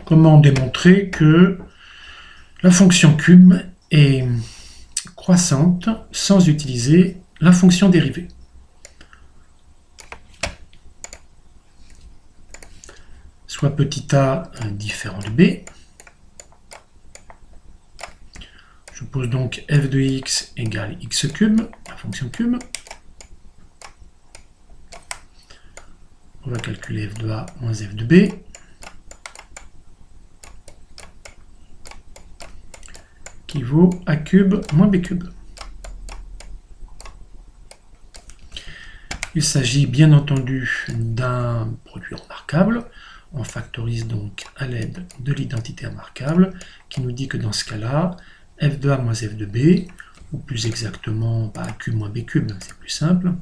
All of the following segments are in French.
Comment démontrer que la fonction cube est croissante sans utiliser la fonction dérivée? Soit petit a différent de b. Je pose donc f de x égale x cube, la fonction cube. On va calculer f de a moins f de b. Qui vaut a cube moins b cube. Il s'agit bien entendu d'un produit remarquable. On factorise donc à l'aide de l'identité remarquable qui nous dit que dans ce cas-là, f de a moins f de b, ou plus exactement a cube moins b cube, c'est plus simple.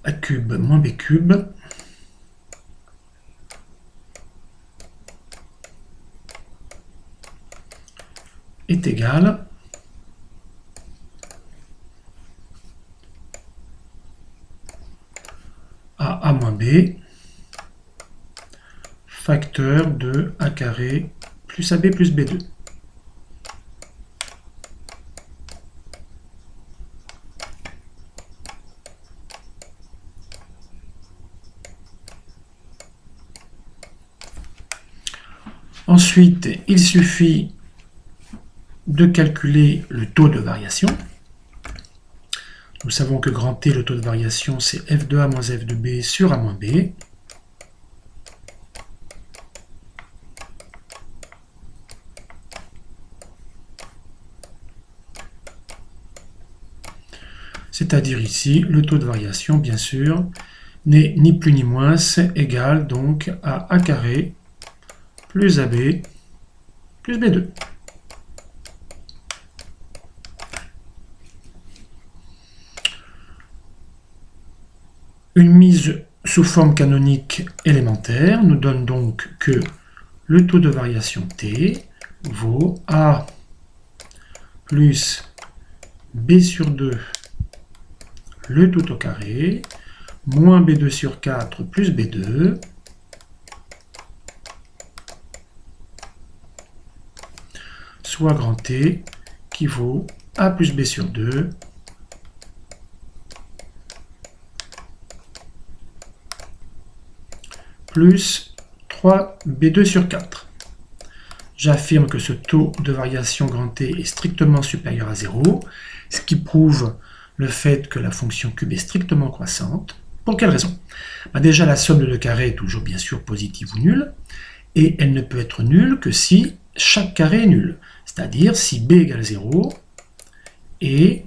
A cube moins b cube est égal à a moins b facteur de a carré plus ab plus b2. Ensuite, il suffit de calculer le taux de variation. Nous savons que grand T, le taux de variation, c'est f de a moins f de b sur a moins b. C'est-à-dire ici, le taux de variation, bien sûr, n'est ni plus ni moins égal donc à a carré plus ab plus b2. Une mise sous forme canonique élémentaire nous donne donc que le taux de variation t vaut a plus b sur 2 le tout au carré moins b2 sur 4 plus b2 soit grand T qui vaut a plus b sur 2 plus 3b2 sur 4. J'affirme que ce taux de variation grand T est strictement supérieur à 0, ce qui prouve le fait que la fonction cube est strictement croissante. Pour quelle raison? Déjà, la somme de deux carrés est toujours bien sûr positive ou nulle, et elle ne peut être nulle que si chaque carré est nul, c'est-à-dire si b égale 0 et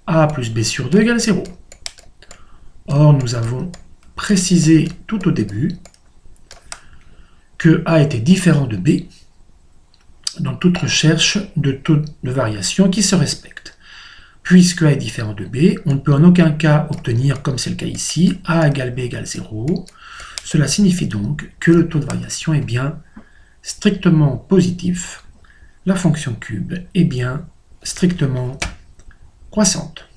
a plus b sur 2 égale 0. Or, nous avons précisé tout au début que a était différent de b dans toute recherche de taux de variation qui se respecte. Puisque a est différent de b, on ne peut en aucun cas obtenir, comme c'est le cas ici, a égale b égale 0. Cela signifie donc que le taux de variation est bien strictement positif. La fonction cube est bien strictement croissante.